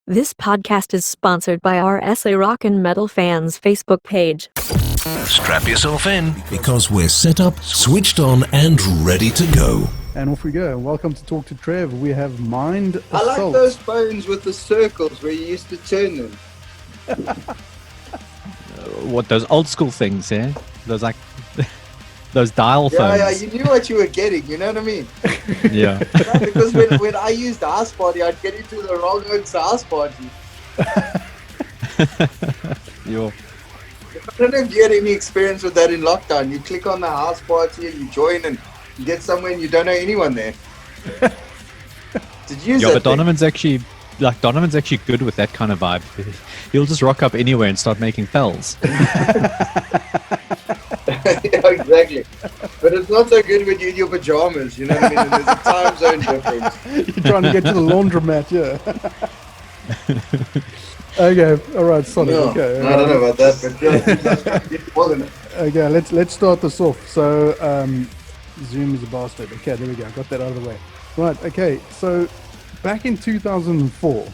This podcast is sponsored by our SA Rock and Metal Fans Facebook page. Strap yourself in because we're set up, switched on, and ready to go. And off we go. Welcome to Talk to Trev. We have Mind Assault. I like those phones with the circles where you used to turn them. What, those old school things, yeah? Those like those dial phones. Yeah, you knew what you were getting, you know what I mean? Yeah. No, because when I used house party, I'd get into the wrong one's house party. Yo. I don't know if you had any experience with that in lockdown. You click on the house party and you join and you get somewhere and you don't know anyone there. Did you use Yeah, that but thing? Donovan's actually good with that kind of vibe. He'll just rock up anywhere and start making fells. Yeah, exactly. But it's not so good when you're in your pajamas, you know what I mean? And there's a time zone difference. You're trying to get to the laundromat, yeah. Okay, all right, solid. No, Okay, I don't know about that, but yeah, wasn't it? Okay, let's start this off. So, Zoom is a bastard. Okay, there we go. Got that out of the way. Right. Okay. So, back in 2004,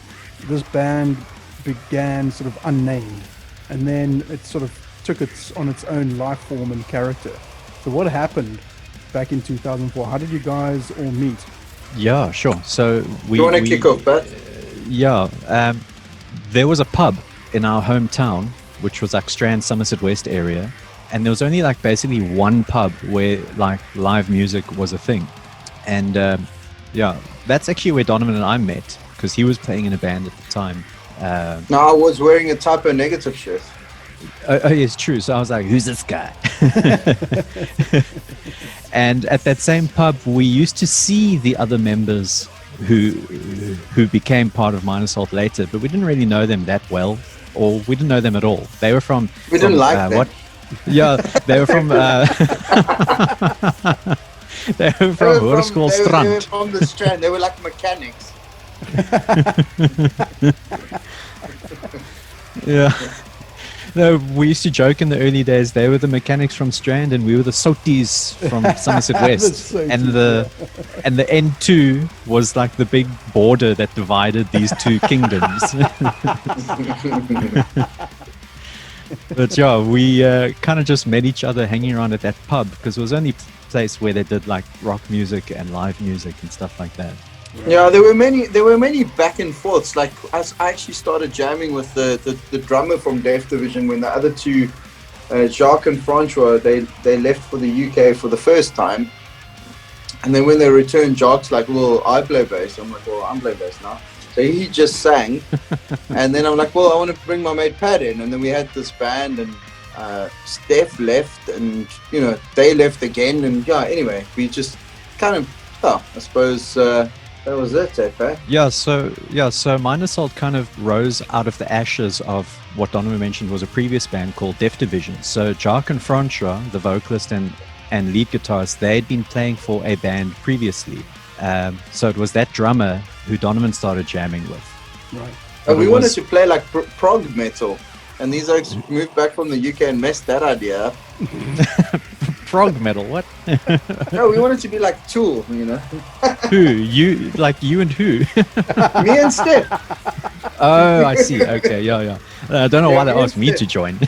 this band began sort of unnamed, and then it sort of took its own life form and character. So, what happened back in 2004? How did you guys all meet? Yeah, sure. So You want to kick off, Pat? Yeah. There was a pub in our hometown, which was like Strand, Somerset West area. And there was only like basically one pub where like live music was a thing. And yeah, that's actually where Donovan and I met, because he was playing in a band at the time. No, I was wearing a typo negative shirt. Oh, yes, true. So I was like, who's this guy? And at that same pub, we used to see the other members who became part of Mind Assault later, but we didn't really know them that well, or we didn't know them at all. They were from... We didn't like them. What? Yeah, they were from... they were from Hoërskool They were Strand. from the Strand. They were like mechanics. Yeah. No, we used to joke in the early days, they were the mechanics from Strand and we were the Soties from Somerset West. And the N2 was like the big border that divided these two kingdoms. But yeah, we kind of just met each other hanging around at that pub, because it was the only place where they did like rock music and live music and stuff like that. Yeah, there were many back and forths. Like I actually started jamming with the drummer from Death Division when the other two, Jacques and Francois, they left for the UK for the first time. And then when they returned, Jacques like, well, I play bass. I'm like, well, I'm playing bass now. So he just sang. And then I'm like, well, I want to bring my mate Pat in. And then we had this band, and Steph left, and you know, they left again. And yeah, anyway, we just kind of, I suppose that was it, Pat. Yeah, so Mind Assault kind of rose out of the ashes of what Donovan mentioned was a previous band called Death Division. So Jacques and Francois, the vocalist and lead guitarist, they had been playing for a band previously. So it was that drummer who Donovan started jamming with. Right. And we wanted to play like prog metal, and these guys moved back from the UK and messed that idea up. Prog metal, what? No, we wanted to be like Tool, you know. Who? You? Like you and who? Me and Steph. Oh, I see. Okay, yeah. I don't know why they me and asked me Steph. to join.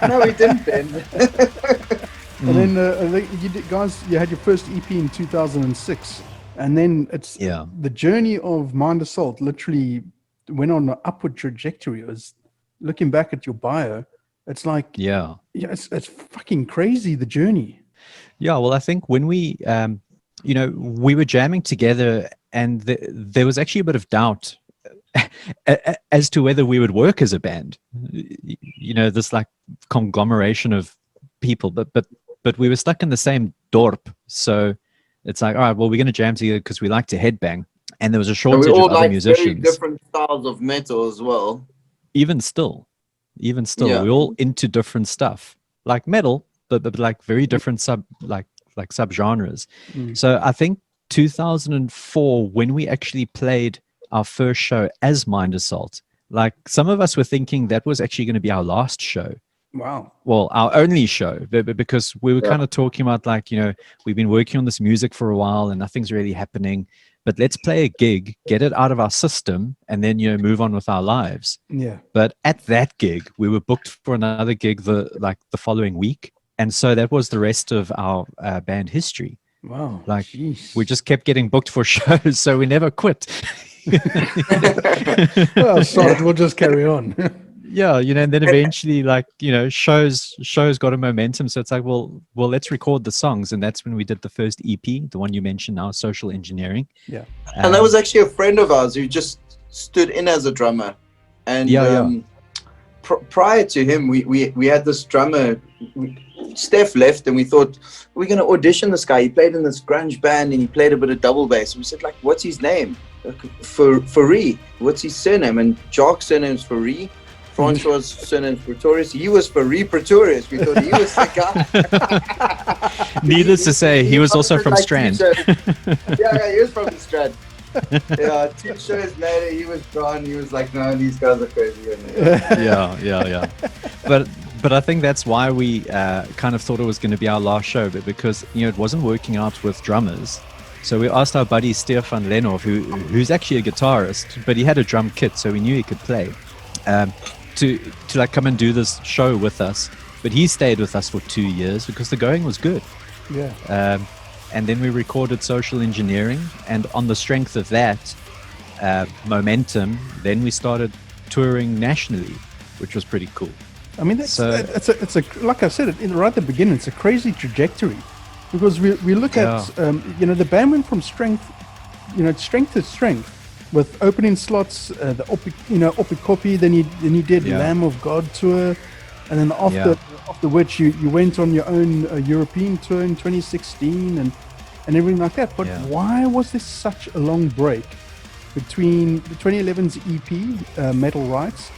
No, we didn't then. And then you had your first EP in 2006, and then it's the journey of Mind Assault literally went on an upward trajectory. It was, looking back at your bio, it's like it's fucking crazy, the journey. Yeah, well, I think when we we were jamming together, and there was actually a bit of doubt as to whether we would work as a band. You know, this like conglomeration of people, but we were stuck in the same dorp. So it's like, all right, well, we're going to jam together because we like to headbang. And there was a shortage we all of other like musicians. very different styles of metal as well. Even still, we're all into different stuff, like metal, but like very different subgenres. So I think 2004, when we actually played our first show as Mind Assault, like some of us were thinking that was actually going to be our last show. Wow. Well, our only show, because we were kind of talking about like, you know, we've been working on this music for a while and nothing's really happening. but let's play a gig, get it out of our system, and then move on with our lives. Yeah. But at that gig, we were booked for another gig the following week, and so that was the rest of our band history. Wow. Like Jeez. we just kept getting booked for shows, so we never quit. Well, sorry, we'll just carry on. Yeah, and then eventually, shows got a momentum. So it's like, well, let's record the songs, and that's when we did the first EP, the one you mentioned now, Social Engineering. Yeah, and that was actually a friend of ours who just stood in as a drummer. And prior to him, we had this drummer. Steph left, and we thought we're going to audition this guy. He played in this grunge band, and he played a bit of double bass. We said, like, what's his name? Faree. What's his surname? And Jock's surname's Faree. Francois' surname's Pretorius. He was Faree Pretorius. We thought he was the guy. Needless to say, he was also from Strand. Yeah, he was from the Strand. Yeah, 2 shows later, he was gone. He was like, no, these guys are crazy. Yeah. But I think that's why we kind of thought it was going to be our last show, but because it wasn't working out with drummers. So we asked our buddy Stefan Lenov, who's actually a guitarist, but he had a drum kit, so we knew he could play, to like come and do this show with us. But he stayed with us for 2 years because the going was good. Yeah. And then we recorded Social Engineering, and on the strength of that momentum, then we started touring nationally, which was pretty cool. I mean, it's a like I said right at the beginning, it's a crazy trajectory, because we look at the band went from strength to strength, with opening slots, the Opikopi, then you did Lamb of God tour, and then after which you went on your own European tour in 2016 and everything like that. But why was there such a long break between the 2011's EP Metal Rights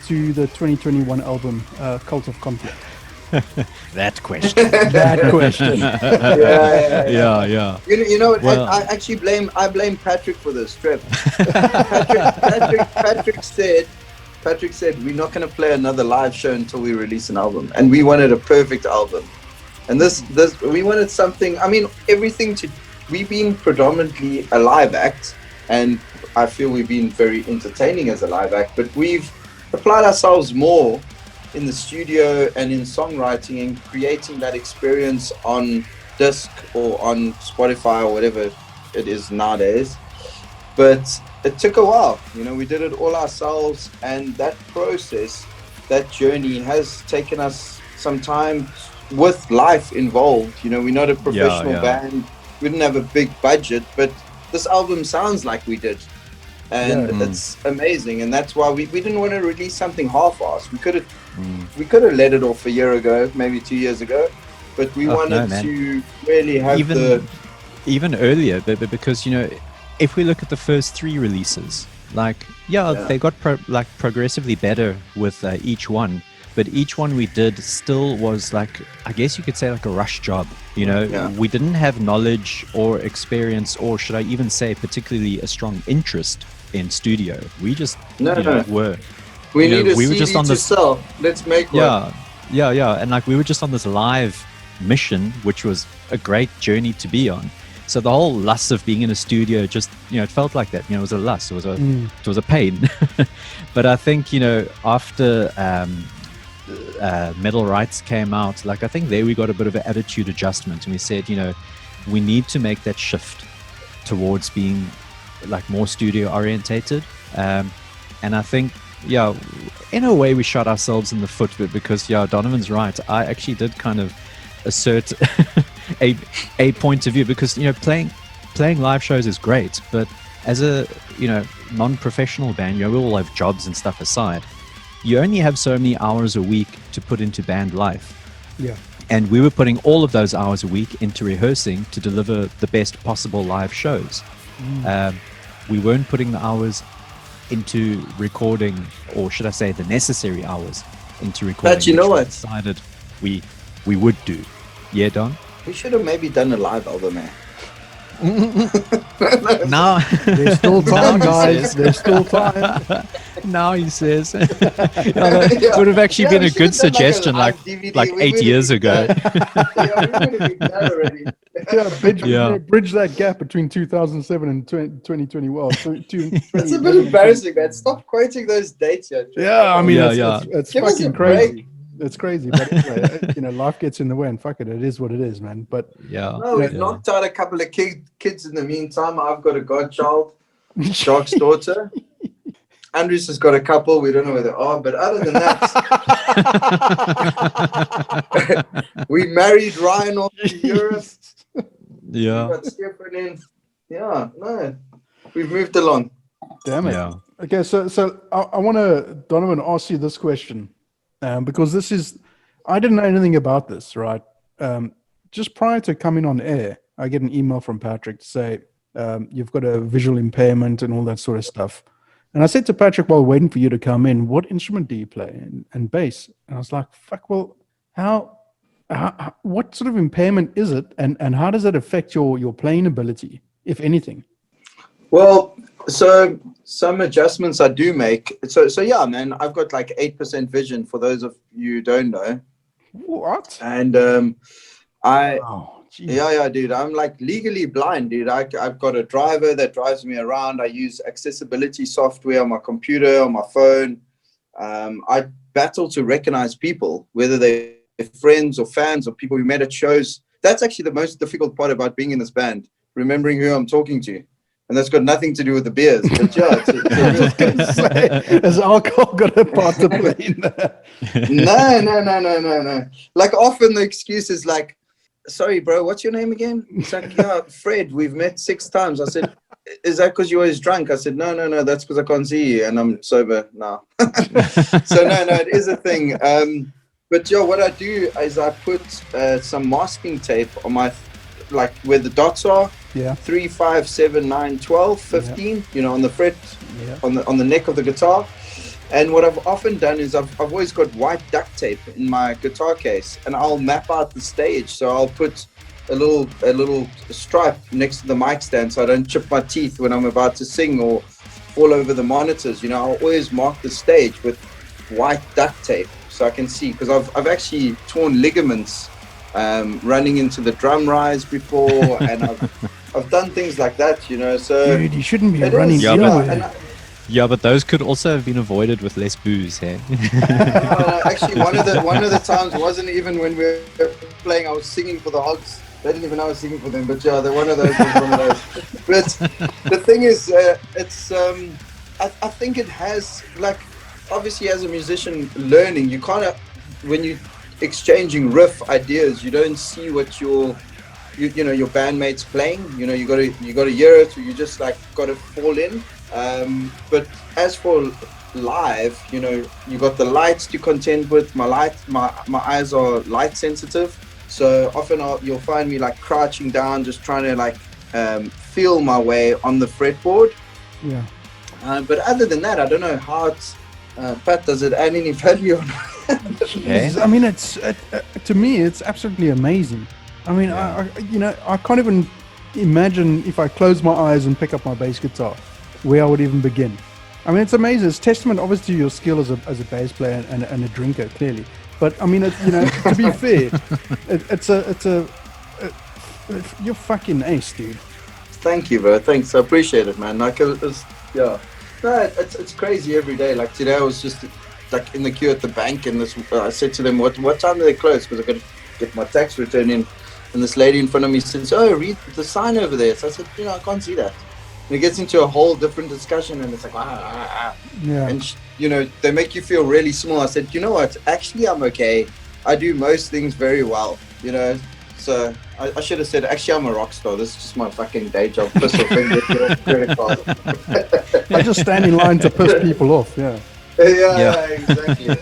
to the 2021 album Cult of Conflict? That question. Yeah. You know what? Well, I actually blame Patrick for this trip. Patrick said we're not going to play another live show until we release an album, and we wanted a perfect album. And this we wanted something. I mean, we've been predominantly a live act, and I feel we've been very entertaining as a live act, but we've applied ourselves more in the studio and in songwriting and creating that experience on disc or on Spotify or whatever it is nowadays. But it took a while, we did it all ourselves, and that process, that journey has taken us some time with life involved. We're not a professional band, we didn't have a big budget, but this album sounds like we did. And it's amazing, and that's why we didn't want to release something half-assed. We could have let it off a year ago, maybe 2 years ago, but we wanted to really have even earlier, because if we look at the first 3 releases, they got progressively better with each one, but each one we did still was I guess you could say a rush job. We didn't have knowledge or experience, or should I even say particularly a strong interest in studio. We just were. We need a CD just on to sell. Let's make one. Yeah. And we were just on this live mission, which was a great journey to be on. So the whole lust of being in a studio just, it felt like that. It was a lust. It was a pain. But I think, after Metal Rights came out, I think there we got a bit of an attitude adjustment, and we said, we need to make that shift towards being more studio orientated. And I think, in a way we shot ourselves in the foot, but because Donovan's right, I actually did kind of assert a point of view, because playing live shows is great, but as a non-professional band, we all have jobs and stuff aside. You only have so many hours a week to put into band life. And we were putting all of those hours a week into rehearsing to deliver the best possible live shows. We weren't putting the hours into recording, or should I say the necessary hours into recording. But you know what? Decided we would do. Yeah, Don? We should have maybe done a live album, man. Now, There's still time, Now he guys. says. There's still time. now he says, yeah, that would have actually been we a should good have done suggestion, a like live DVD. like We 8 would have years been ago. done. Yeah, we would have been done already. Yeah, Yeah. bridge that gap between 2007 and 2020. Well, It's a bit embarrassing, man. Stop quoting those dates, yeah. Yeah, I mean, Yeah, it's Give us fucking a break. crazy. It's crazy, but anyway, life gets in the way, and fuck it, it is what it is, man. But Yeah. No, we've yeah. knocked out a couple of kids in the meantime. I've got a godchild, Shark's daughter. Andrews has got a couple. We don't know where they are, but other than that, we married Ryan off to Europe. We Yeah. got Stefan in. Yeah, no, we've moved along. damn it. Yeah. Okay, so I want to, Donovan, ask you this question, because this is, I didn't know anything about this, right? Just prior to coming on air, I get an email from Patrick to say, you've got a visual impairment and all that sort of stuff. And I said to Patrick, while waiting for you to come in, what instrument do you play? And bass. And I was like, fuck, well, how what sort of impairment is it? And how does it affect your playing ability, if anything? Well, so some adjustments I do make. So yeah, man, I've got like 8% vision for those of you who don't know. What? And I Oh, geez. yeah, dude. I'm like legally blind, dude. I've got a driver that drives me around. I use accessibility software on my computer, on my phone. I battle to recognize people, whether they're friends or fans or people we met at shows. That's actually the most difficult part about being in this band, remembering who I'm talking to. And that's got nothing to do with the beers. But yeah, Has alcohol got a part to play in that? No. Like often the excuse is like, sorry, bro, what's your name again? It's like, yeah, Fred, we've met 6 times. I said, is that because you're always drunk? I said, no, that's because I can't see you and I'm sober now. So no, it is a thing. But yeah, what I do is I put some masking tape on my, like where the dots are. Yeah. 3, 5, 7, 9, 12, 15, on the fret, on the neck of the guitar. And what I've often done is I've always got white duct tape in my guitar case, and I'll map out the stage. So I'll put a little stripe next to the mic stand so I don't chip my teeth when I'm about to sing or fall over the monitors. I'll always mark the stage with white duct tape so I can see, because I've actually torn ligaments running into the drum rise before, and I've done things like that, so Dude, you shouldn't be it running is, anywhere. and Yeah, but those could also have been avoided with less booze, hey? actually one of the times wasn't even when we were playing. I was singing for the Hogs. They didn't even know I was singing for them, but yeah, one of those was one of those. But the thing is, it's I think it has, like, obviously as a musician learning, you kind of, when you exchanging riff ideas, you don't see what your bandmates playing. You gotta hear it, or you just like gotta fall in. But as for live, you got the lights to contend with. My eyes are light sensitive, so often you'll find me like crouching down, just trying to like feel my way on the fretboard. Yeah. But other than that, I don't know how it's. Pat, does it add any value? Jeez, I mean, it's to me, it's absolutely amazing. I mean, I can't even imagine if I close my eyes and pick up my bass guitar, where I would even begin. I mean, it's amazing. It's testament, obviously, to your skill as a bass player and a drinker, clearly. But I mean, to be fair, you're fucking ace, dude. Thank you, bro. Thanks, I appreciate it, man. Like, yeah. No, it's crazy every day. Like today, I was just like in the queue at the bank, and I said to them, "What time do they close?" Because I got to get my tax return in. And this lady in front of me says, "Oh, read the sign over there." So I said, "I can't see that." And it gets into a whole different discussion, and it's like, Yeah. And they make you feel really small. I said, "You know what? Actually, I'm okay. I do most things very well. So I should have said, actually, I'm a rock star. This is just my fucking day job. Piss off and get your credit card." I just stand in line to piss people off. Yeah. Yeah, exactly.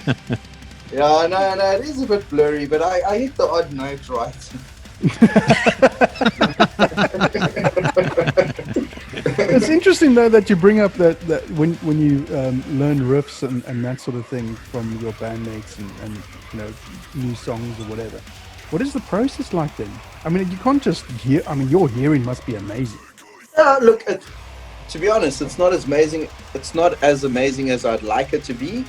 Yeah, no, it is a bit blurry, but I hit the odd note right. It's interesting though that you bring up that when you learn riffs and that sort of thing from your bandmates and new songs or whatever. What is the process like then? I mean, you can't just hear. I mean, your hearing must be amazing. Look, to be honest, it's not as amazing. It's not as amazing as I'd like it to be.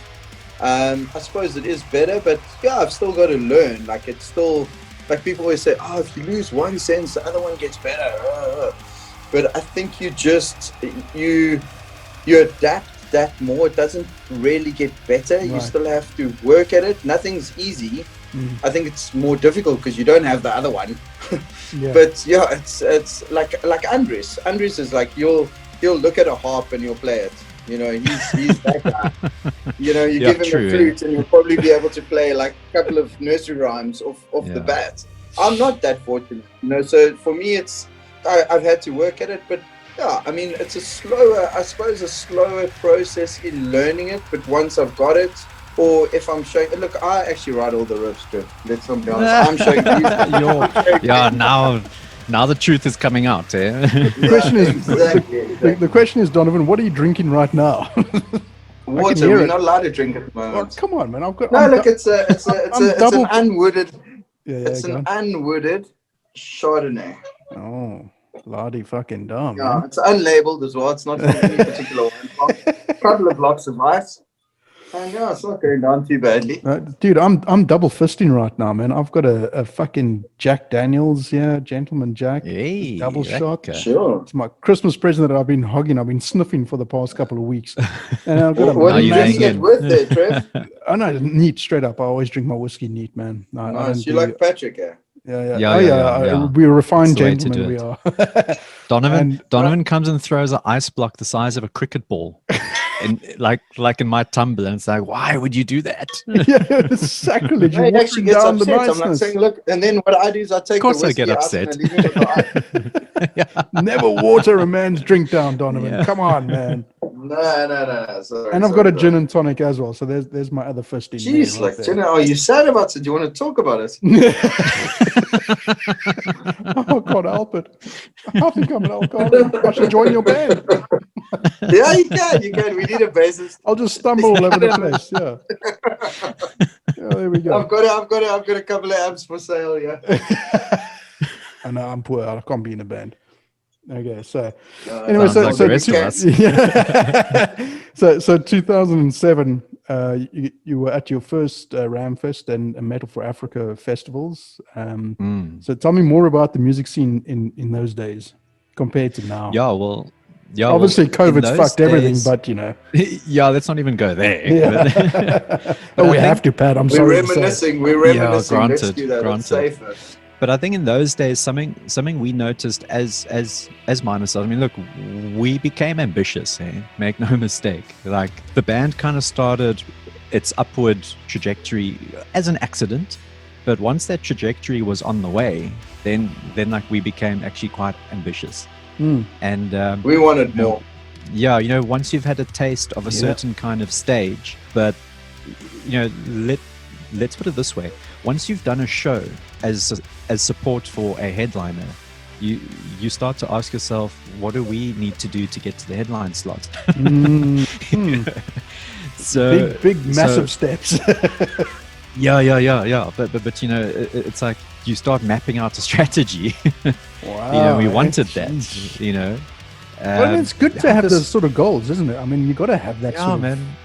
I suppose it is better, but yeah, I've still got to learn. Like it's still like people always say, oh, if you lose one sense, the other one gets better. But I think you adapt that more. It doesn't really get better. Right. You still have to work at it. Nothing's easy. I think it's more difficult because you don't have the other one. Yeah. But yeah, it's like Andres. Andres is like he'll look at a harp and he'll play it. You know, he's that guy. You know, you Yeah, give him true, a flute and he'll probably be able to play like a couple of nursery rhymes off the bat. I'm not that fortunate, you know. So for me, I've had to work at it. But yeah, I mean, it's a slower process in learning it. But once I've got it, or if I'm showing, look, I actually write all the riffs, Jeff. Let's not be honest. I'm showing you. Now the truth is coming out. Eh? The question is, exactly. the question is, Donovan, what are you drinking right now? Water. hear We're it. not allowed to drink at the Oh, moment. come on, man! I've got. No, I'm look, du- it's an double- unwooded. yeah, It's go an on. unwooded Chardonnay. Oh, bloody fucking dumb, Yeah, man! it's unlabeled as well. It's not from any particular one. A couple of blocks of ice. And yeah, it's not going down too badly. Dude, I'm double fisting right now, man. I've got a fucking Jack Daniels, Gentleman Jack, Hey, double shot. okay. Sure. It's my Christmas present that I've been hogging. I've been sniffing for the past couple of weeks, and I've got What Now are you you're drinking laying it in. with there, Trev? I know, neat, straight up. I always drink my whiskey neat, man. No, I don't Nice. You do, like Patrick, eh? yeah. Yeah, Oh, yeah, yeah. We're refined That's the way to gentlemen. do We it. are. Donovan And- comes and throws an ice block the size of a cricket ball, in like in my tumbler, and it's like, why would you do that? yeah, it's sacrilege. He You're actually watering gets down the upset. I'm like niceness. saying, look, and then what I do is I take the course I whiskey get out upset. and I leave it with the ice. Never water a man's drink down, Donovan. Yeah. Come on, man. No. Sorry, And I've got a gin and tonic as well. So there's my other first in Jeez, there. like, Right Jenna, are you sad about it? Do you want to talk about it? I can't help it. I think I'm an alcoholic. I should join your band. Yeah, you can. We need a bassist. I'll just stumble all over the place. Yeah. Yeah, there we go. I've got a couple of amps for sale. Yeah. I know I'm poor. I can't be in a band. Okay, so Anyway, Sounds like the rest of us. Yeah. so 2007, you were at your first Ramfest and Metal for Africa festivals. So tell me more about the music scene in those days compared to now. Obviously, COVID's fucked everything, but you know. yeah, let's not even go there. Yeah. But We I have to, Pat. I'm We're sorry. to say. reminiscing. We're reminiscing. Let's granted, do that. It's granted. safer. But I think in those days, something we noticed as minus. I mean, look, we became ambitious. Make no mistake. Like the band kind of started its upward trajectory as an accident, but once that trajectory was on the way, then like we became actually quite ambitious. And We wanted more. yeah, once you've had a taste of a certain kind of stage, but let's put it this way: once you've done a show as support for a headliner, you start to ask yourself, what do we need to do to get to the headline slot? So Big, massive steps. yeah. But it's like you start mapping out a strategy. Wow. We wanted jeez. that. Well, it's good to have those sort of goals, isn't it? I mean, you got to have that Yeah, sort of, man.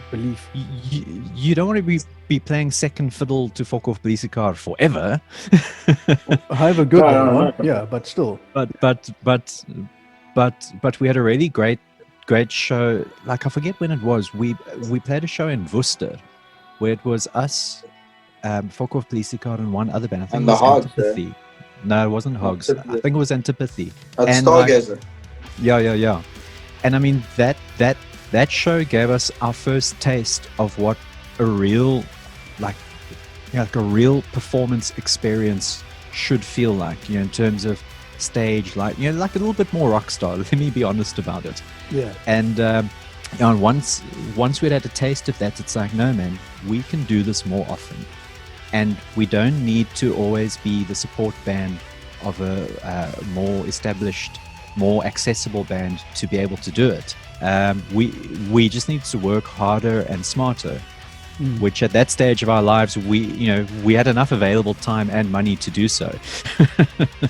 belief. You don't want to be playing second fiddle to Fuck Off Police Car forever. However good they No. are, yeah, but still. But we had a really great show. Like I forget when it was. We played a show in Worcester, where it was us, Fuck Off Police Car, and one other band. I think And it the was Hogs, Antipathy. No, it wasn't Hogs. I think it was Antipathy. At And, like, Stargazer. Yeah. And I mean that show gave us our first taste of what a real like a real performance experience should feel like, in terms of stage, like like a little bit more rock star. Let me be honest about it. Yeah. And once we'd had a taste of that, it's like, no man, we can do this more often. And we don't need to always be the support band of a more established, more accessible band to be able to do it. We just need to work harder and smarter. which at that stage of our lives, we had enough available time and money to do so.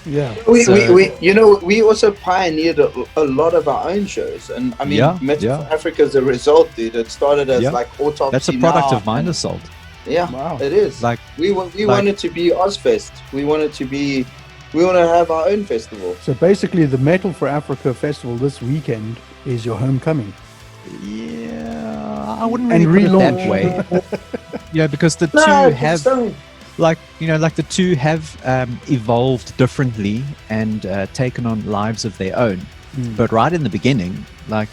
Yeah. We also pioneered a lot of our own shows, and I mean, Metal for Africa is a result, dude. It started as like Autopsy. That's a product of Mind Assault. Yeah, Wow. it is. Like we wanted to be Ozfest. We want to have our own festival. So basically, the Metal for Africa festival this weekend is your homecoming. Yeah, I wouldn't really put it that way. Yeah, because the two have, like the two have evolved differently and taken on lives of their own. But right in the beginning, like,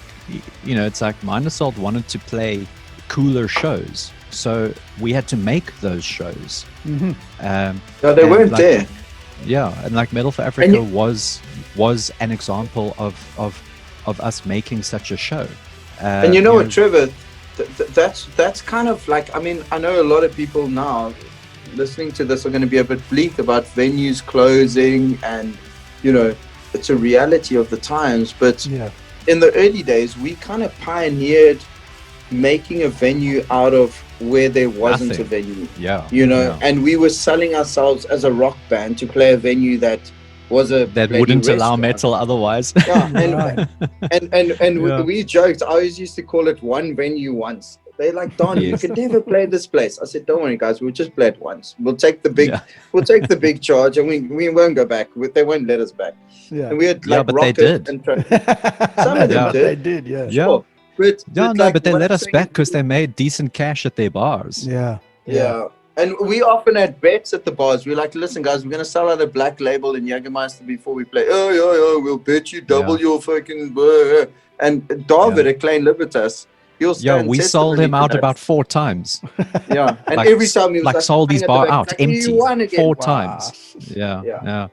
it's like Mind Assault wanted to play cooler shows, so we had to make those shows. No, they weren't there. Yeah, and like Metal for Africa was an example of us making such a show. And you know what, Trevor? That's kind of like, I mean, I know a lot of people now listening to this are going to be a bit bleak about venues closing, and it's a reality of the times. But in the early days, we kind of pioneered making a venue out of where there wasn't a venue. And we were selling ourselves as a rock band to play a venue that was that wouldn't restaurant. allow metal otherwise. We joked. I always used to call it one venue once. They're like, Don, you can never play this place. I said, don't worry, guys. We'll just play it once. We'll take the big charge, and we won't go back. They won't let us back. Yeah. And we had like but they did. Some of them did. They did. Yeah. Sure. But they let us back because they made decent cash at their bars. Yeah. And we often had bets at the bars. We're like, listen, guys, we're going to sell out a black label in Jägermeister before we play. Oh, we'll bet you double your fucking... And David at Klein Libertas, he'll stand we sold him out about 4 times. Yeah. And every time he was like sold his bar out empty 4 Wow. times. Yeah.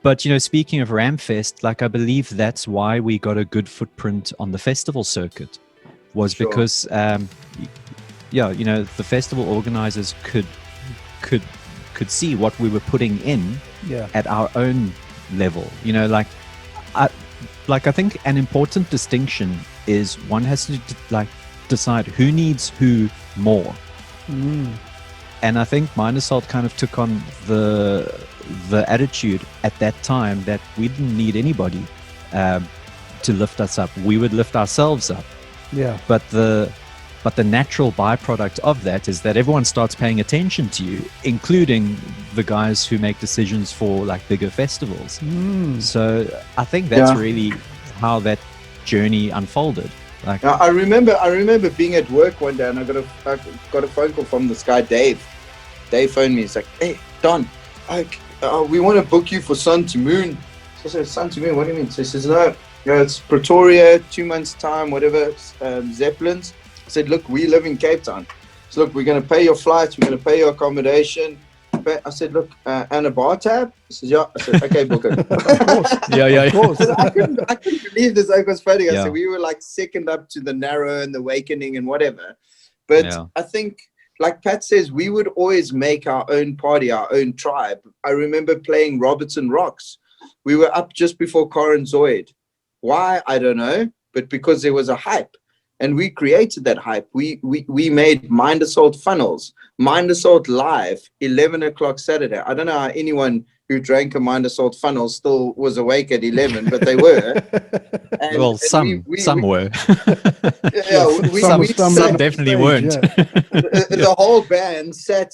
But, speaking of Ramfest, like, I believe that's why we got a good footprint on the festival circuit, was because, the festival organizers could see what we were putting in at our own level. I think an important distinction is one has to decide who needs who more. And I think Mind Assault kind of took on the attitude at that time that we didn't need anybody to lift us up. We would lift ourselves up. Yeah. But the natural byproduct of that is that everyone starts paying attention to you, including the guys who make decisions for like bigger festivals. So I think that's really how that journey unfolded. Like, I remember being at work one day, and I got a phone call from this guy Dave. Dave phoned me. He's like, "Hey, Don, we want to book you for Sun to Moon." So I said, "Sun to Moon? What do you mean?" So he says, "No, it's Pretoria, 2 months time, whatever, Zeppelins." I said, "Look, we live in Cape Town. So look, we're going to pay your flights. We're going to pay your accommodation." I said, "Look, and a bar tab?" He says, "Yeah." I said, "Okay, book it." Of course. I couldn't believe this. I was funny. I said, we were like second up to the Narrow and the Awakening and whatever. But I think, like Pat says, we would always make our own party, our own tribe. I remember playing Robertson Rocks. We were up just before Corin Zoid. Why? I don't know. But because there was a hype. And we created that hype. We made Mind Assault Funnels, Mind Assault Live, 11 o'clock Saturday. I don't know how anyone who drank a Mind Assault Funnel still was awake at 11, but they were. Some were. Some definitely weren't. The whole band sat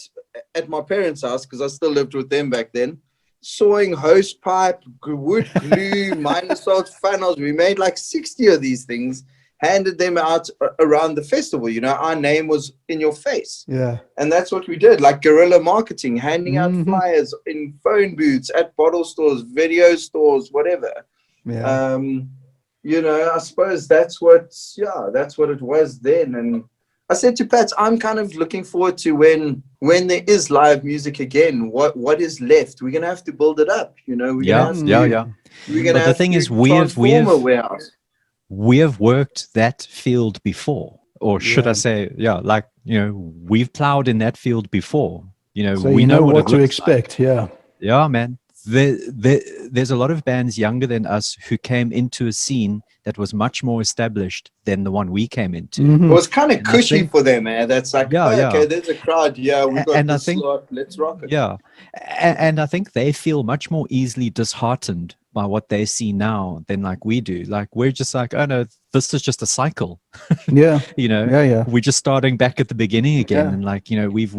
at my parents' house, because I still lived with them back then, sawing hose pipe, wood glue, Mind Assault Funnels. We made like 60 of these things. Handed them out around the festival. Our name was in your face. Yeah. And that's what we did, like guerrilla marketing, handing out flyers in phone booths, at bottle stores, video stores, whatever. Yeah. I suppose that's what it was then. And I said to Pat, I'm kind of looking forward to when there is live music again, what is left? We're going to have to build it up, We're going to have to, we're going to have to we have worked that field before, or should I say, we've plowed in that field before. So we know what to expect. Yeah, man. there's a lot of bands younger than us who came into a scene that was much more established than the one we came into. It was kind of And I cushy think- for them, man. That's like, Yeah, oh, yeah. okay, there's a crowd. Yeah, we got And I the think- slot. Let's rock it. Yeah. And I think they feel much more easily disheartened by what they see now than like we do. Like we're just like, oh no, this is just a cycle. Yeah. You know, Yeah. we're just starting back at the beginning again. Yeah. And like, you know, we've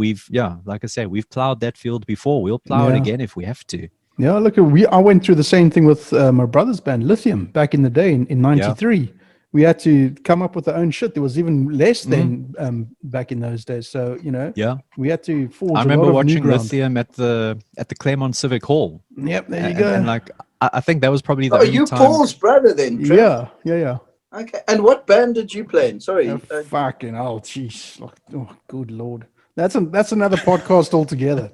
like I say, we've plowed that field before. We'll plow it Yeah. again if we have to. Yeah, look, I went through the same thing with my brother's band, Lithium, back in the day in 93. We had to come up with our own shit. There was even less than back in those days. So, you know, Yeah. we had to forge I a remember lot of new watching ground. Lithium at the Claremont Civic Hall. Yep, there you And, go. and like I think that was probably the Oh, only you time. Paul's brother then, Trev? Yeah. Okay. And what band did you play in? Sorry. Fucking hell, jeez. Oh, good Lord. That's another podcast altogether.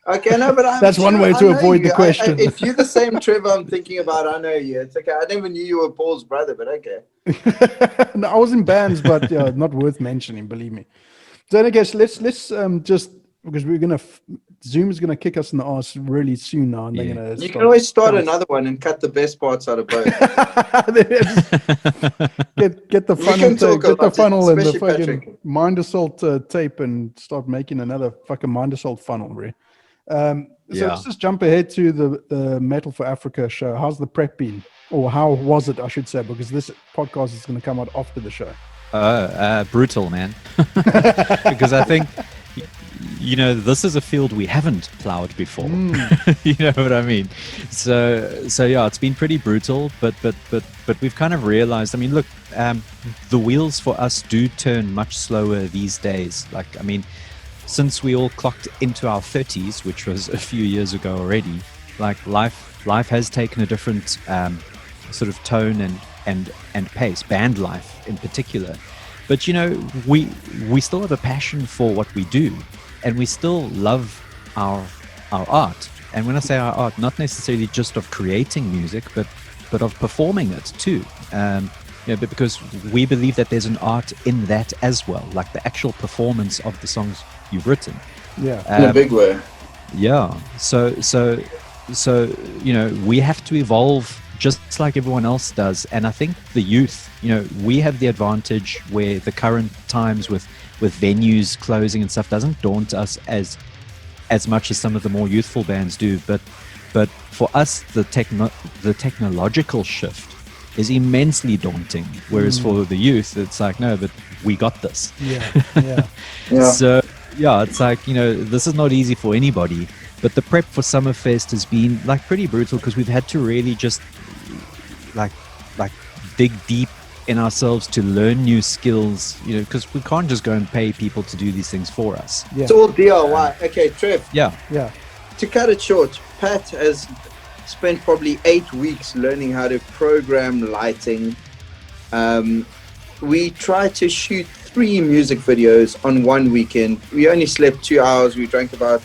Okay, no, but That's one way I to know avoid the you. question. If you're the same Trevor I'm thinking about, I know you. It's okay. I never knew you were Paul's brother, but okay. No, I was in bands, but yeah, not worth mentioning, believe me. So I guess let's just because we're gonna Zoom is gonna kick us in the ass really soon now, and they're Yeah. gonna. You can always start another one and cut the best parts out of both. get the We funnel can talk tape, get the about it, funnel and the especially fucking Patrick. mind assault tape and start making another fucking mind assault funnel, really. So Yeah. let's just jump ahead to the Metal for Africa show. How's the prep been? Or how was it, I should say, because this podcast is going to come out after the show. Brutal, man. Because I think, you know, this is a field we haven't plowed before. You know what I mean? So yeah, it's been pretty brutal, but we've kind of realized, I mean, look, the wheels for us do turn much slower these days. Like, I mean, since we all clocked into our 30s, which was a few years ago already, like life has taken a different sort of tone and pace, band life in particular. But you know, we still have a passion for what we do, and we still love our art. And when I say our art, not necessarily just of creating music, but of performing it too. You know, but because we believe that there's an art in that as well, like the actual performance of the songs you've written. Yeah. In a big way. Yeah. So you know, we have to evolve just like everyone else does. And I think the youth, you know, we have the advantage where the current times with venues closing and stuff doesn't daunt us as much as some of the more youthful bands do. But for us, the technological shift is immensely daunting. Whereas for the youth, it's like, no, but we got this. Yeah. So yeah, it's like, you know, this is not easy for anybody, but the prep for Summerfest has been like pretty brutal because we've had to really just like dig deep in ourselves to learn new skills, you know, because we can't just go and pay people to do these things for us. Yeah. It's all DIY. Okay, Trev, Yeah. to cut it short, Pat has spent probably 8 weeks learning how to program lighting. We tried to shoot 3 music videos on one weekend. We only slept 2 hours. We drank about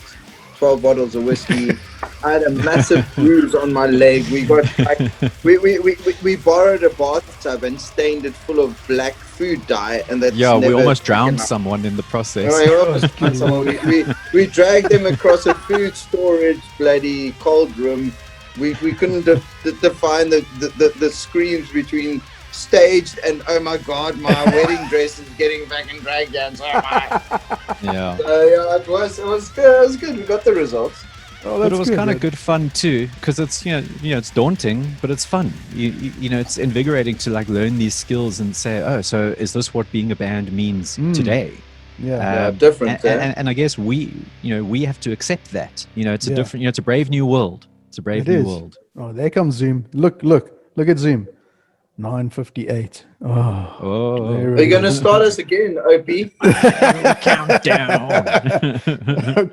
12 bottles of whiskey. I had a massive bruise on my leg. We got like, we borrowed a bathtub and stained it full of black food dye, and that's Yeah, we never almost taken drowned out. someone in the process. Oh, we almost drowned someone. We dragged them across a food storage bloody cold room. We couldn't define the screams between staged and oh my god, my wedding dress is getting fucking dragged down. So am I. Yeah. Yeah, it was good. It was good. We got the results. Oh, But that's it was kind man. of good fun too, because it's you know it's daunting, but it's fun. You know it's invigorating to like learn these skills and say, oh, so is this what being a band means today? Yeah. Yeah, different, And I guess we have to accept that. You know, it's a Yeah. different. You know, it's a brave new world. It's a brave It new is. world. Oh, there comes Zoom. Look at Zoom. 9:58. Oh. Oh, there Are we you go. going to start us again, OP? countdown.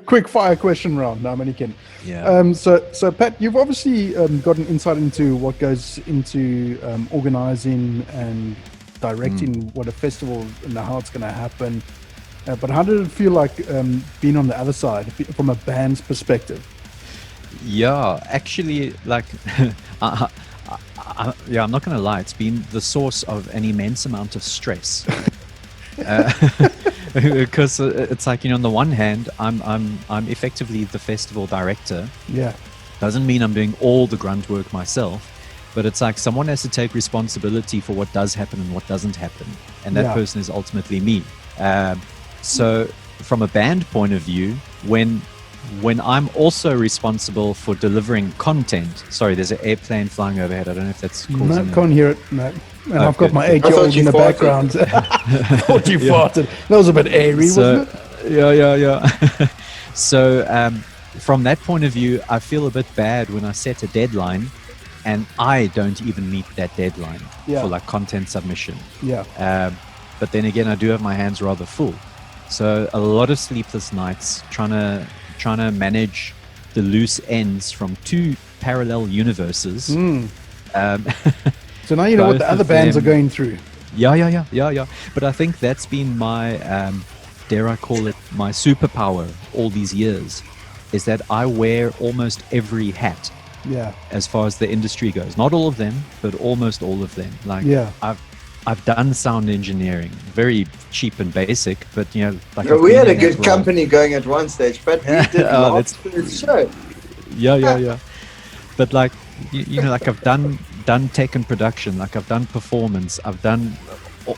Quick fire question round. No, I'm only kidding. Yeah. So Pat, you've obviously got an insight into what goes into organizing and directing what a festival and how it's going to happen. But how did it feel like being on the other side from a band's perspective? Yeah, actually, like, yeah, I'm not going to lie. It's been the source of an immense amount of stress. Because it's like, you know, on the one hand, I'm effectively the festival director, Yeah. Doesn't mean I'm doing all the grunt work myself, but it's like someone has to take responsibility for what does happen and what doesn't happen, and that Yeah. person is ultimately me. So from a band point of view, when I'm also responsible for delivering content. Sorry, there's an airplane flying overhead. I don't know if that's causing No, a- can't hear it. No. And I've got good, my good. 8-year-old you in the farted. background. Thought you farted. That was a bit airy, wasn't it? Yeah. So from that point of view, I feel a bit bad when I set a deadline and I don't even meet that deadline Yeah. for like content submission. Yeah. But then again, I do have my hands rather full. So a lot of sleepless nights trying to manage the loose ends from two parallel universes. So now you know what Both the other of bands are them- going through. Yeah. But I think that's been my, dare I call it, my superpower all these years, is that I wear almost every hat Yeah. as far as the industry goes. Not all of them, but almost all of them. Like Yeah. I've done sound engineering, very cheap and basic, but you know, like Yeah, I've we been had a in that good role. company going at one stage, but we did Oh, last first show. Yeah. But like you know, like I've done tech and production, like I've done performance, I've done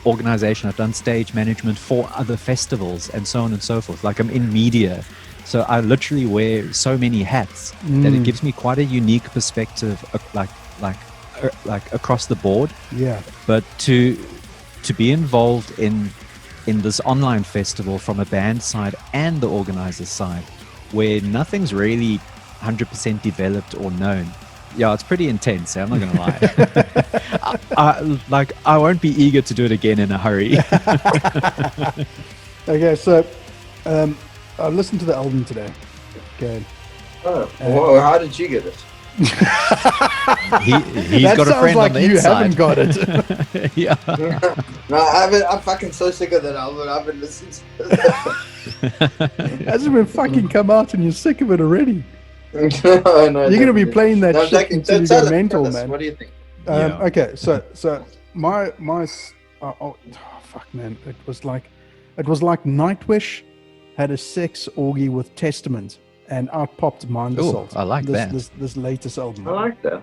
organization, I've done stage management for other festivals, and so on and so forth. Like I'm in media, so I literally wear so many hats that it gives me quite a unique perspective, like across the board. Yeah. But to be involved in this online festival from a band side and the organizer side, where nothing's really 100% developed or known, yeah, it's pretty intense. I'm not gonna lie. I won't be eager to do it again in a hurry. Okay, so I listened to the album today. Okay. Oh, well, how did you get it? He's That got a sounds friend like on the you inside. haven't got it. Yeah. No, I haven't. I'm fucking so sick of that album. I haven't listened to it. Hasn't even fucking come out and you're sick of it already. No, You're going to be playing that No, shit Jackie, until you tell go us, mental, tell us, man. what do you think? Yeah. Okay, so my fuck, man, it was like Nightwish had a sex orgy with Testament, and out popped Mind Ooh, Assault. I like that. This latest album. I like that.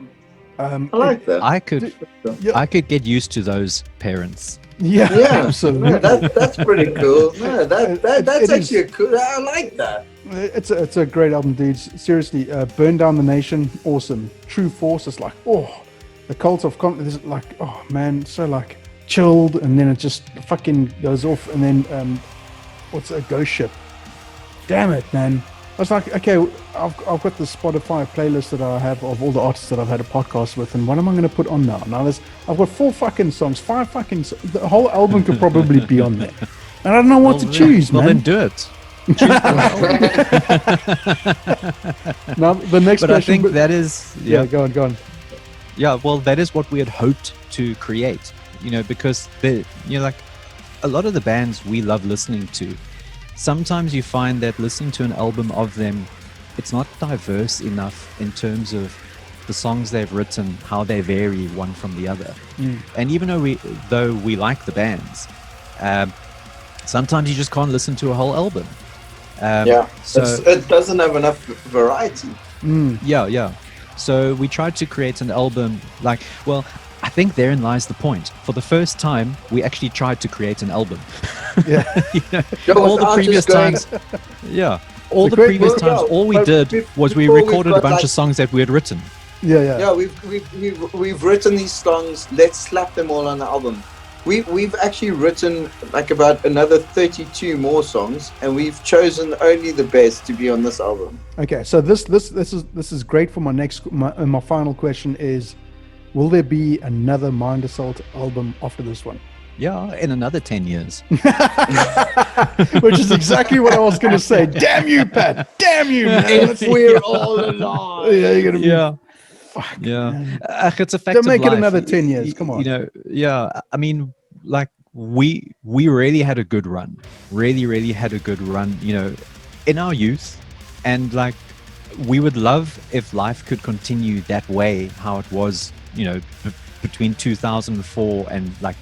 I it- like that. I could Yeah. I could get used to those parents. Yeah, Yeah, absolutely. no, that's pretty cool. No, that's It actually is. a cool. I like that. It's a great album, dudes. Seriously, Burn Down the Nation, awesome. True Force is like, the Cult of Confidence is like, oh man, so like chilled, and then it just fucking goes off, and then what's a Ghost Ship? Damn it, man. I was like, okay, I've got the Spotify playlist that I have of all the artists that I've had a podcast with, and what am I going to put on now? Now I've got 4 fucking songs, 5 fucking the whole album could probably be on there. And I don't know what to choose, Well, man. then do it. Now the next But I question. think that is yeah, go on. Yeah, well, that is what we had hoped to create, you know, because like a lot of the bands we love listening to, sometimes you find that listening to an album of them, it's not diverse enough in terms of the songs they've written, how they vary one from the other. And even though we like the bands, sometimes you just can't listen to a whole album. Yeah, So it doesn't have enough variety. yeah. So we tried to create an album like, well, I think therein lies the point. For the first time, we actually tried to create an album. Yeah. You know, Yeah, all the without previous just going- times, yeah, all The the great- previous well, times, yeah, all we but did be- was we before we've recorded a got, bunch like- of songs that we had written. Yeah. Yeah, we've written these songs. Let's slap them all on the album. We've actually written like about another 32 more songs, and we've chosen only the best to be on this album. Okay, so this is great for my final question is, will there be another Mind Assault album after this one? Yeah, in another 10 years. Which is exactly what I was going to say. Damn you, Pat! Damn you, man! If we're all alive. Yeah, you're gonna be. Yeah. Fuck. Yeah, man. it's a fact Don't of make it life. another 10 years, come on. You know, yeah. I mean, like we really had a good run. Really had a good run. You know, in our youth, and like we would love if life could continue that way, how it was. You know, between 2004 and like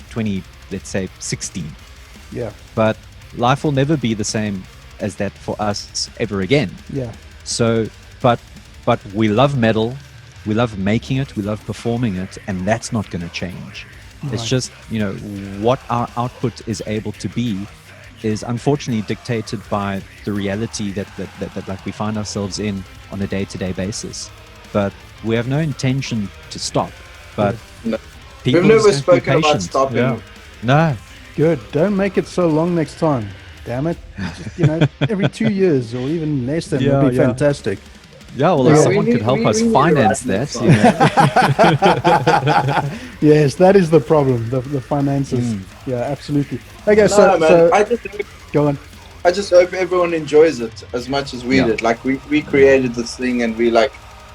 16. Yeah, But life will never be the same as that for us ever again. yeah, So, but but we love metal, we love making it, we love performing it, and that's not going to change. It's just, you know, what our output is able to be is unfortunately dictated by the reality that like we find ourselves in on a day-to-day basis. But we have no intention to stop. But No. people We've never just have to be spoken about patient. stopping. Yeah. No. Good. Don't make it so long next time. Damn it. Just, you know, every 2 years or even less than Yeah, would be yeah. fantastic. Yeah, well, Yeah. if someone could help us We need finance to write that, next you know. Yes, that is the problem. The finances. Yeah, absolutely. Okay, No, so man. go on. I just hope everyone enjoys it as much as we Yeah. did. Like we created this thing and we like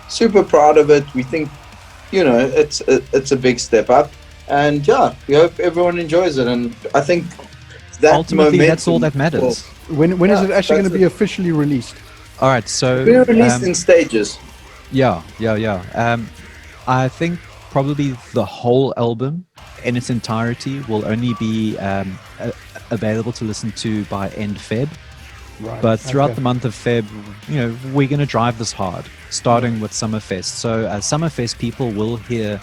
super proud of it. We think, you know, it's a big step up, and yeah, we hope everyone enjoys it. And I think that Ultimately, that's all that momentum matters. When is Yeah, it actually going to that's be it. officially released? All right, so We released in stages. yeah. I think probably the whole album in its entirety will only be available to listen to by end Feb. Right. But throughout okay. the month of Feb, you know, we're going to drive this hard, starting with Summerfest. So Summerfest people will hear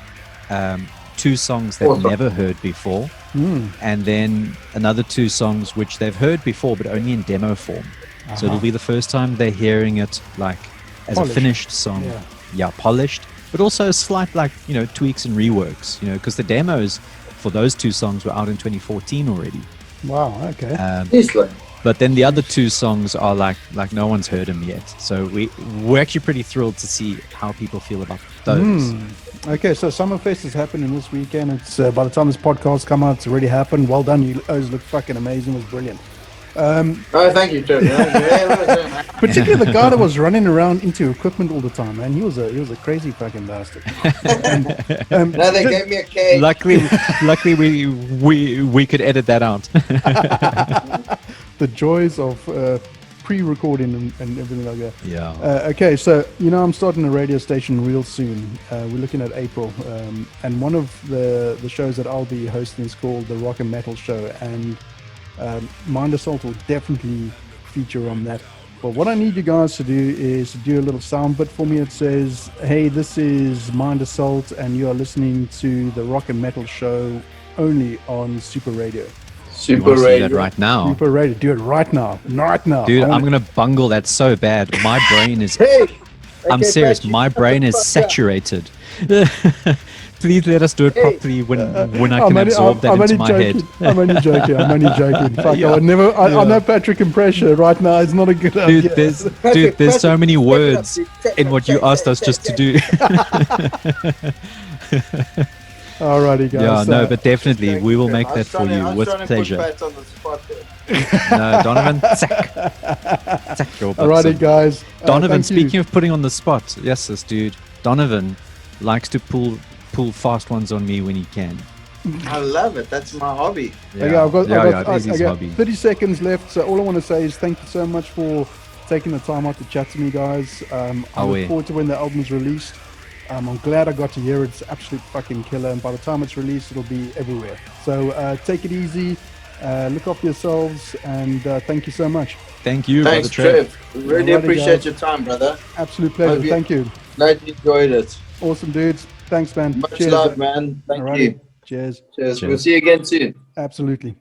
2 songs they've Awesome. never heard before, and then another 2 songs which they've heard before but only in demo form. So it'll be the first time they're hearing it like as Polished. a finished song. Yeah. Polished, but also slight, like, you know, tweaks and reworks, you know, because the demos for those 2 songs were out in 2014 already. Wow. Okay. Easily. But then the other 2 songs are like no one's heard them yet. So we're actually pretty thrilled to see how people feel about those. Okay, so Summerfest is happening this weekend. It's by the time this podcast come out, it's already happened. Well done, you guys look fucking amazing. It was brilliant. Oh, thank you, Tim. Particularly the guy that was running around into equipment all the time, man. He was a crazy fucking bastard. No, they gave me a cake. Luckily we could edit that out. The joys of pre-recording and everything like that. Yeah. Okay, so you know I'm starting a radio station real soon. We're looking at April, and one of the shows that I'll be hosting is called the Rock and Metal Show, and Mind Assault will definitely feature on that. But what I need you guys to do is to do a little sound bit for me. It says, "Hey, this is Mind Assault, and you are listening to the Rock and Metal Show only on Super Radio." You Super want to see radio. that right now? Super Radio, do it right now, right now. Dude, I wanna- I'm going to bungle that so bad. My brain is... Hey, I'm okay, serious. Patrick, My shut the brain is fuck up. saturated. Please let us do it properly when I can absorb that I'm into only my joking. head. I'm only joking. I'm only joking. Fuck, Yeah. I would never. I know Patrick and pressure right now. It's not a good Dude, idea. there's so many Patrick, words check it up, in what you check, asked check, us just to check, do. Alrighty, guys. Yeah, no, but Thank definitely you, we will Tim. make I was that for trying to- you I was with trying to put pleasure. Pat on the spot there. No, Donovan, sack your butts Alrighty, in. guys. Donovan, thank you. speaking of putting on the spot, yes, this dude, Donovan likes to pull fast ones on me when he can. I love it. That's my hobby. Okay, I've got, it is his I got hobby. 30 seconds left. So all I want to say is thank you so much for taking the time out to chat to me, guys. I look forward to when the album's released. I'm glad I got to hear it. It's absolute fucking killer. And by the time it's released, it'll be everywhere. So take it easy. Look after yourselves. And thank you so much. Thank you, Thanks, Brother Trev. Trev. Really Alrighty, appreciate guys. your time, brother. Absolute pleasure. Hope you- Thank you. Glad you enjoyed it. Awesome, dudes. Thanks, man. Much Cheers. love, man. Thank Alrighty. you. Cheers. Cheers. Cheers. We'll see you again soon. Absolutely.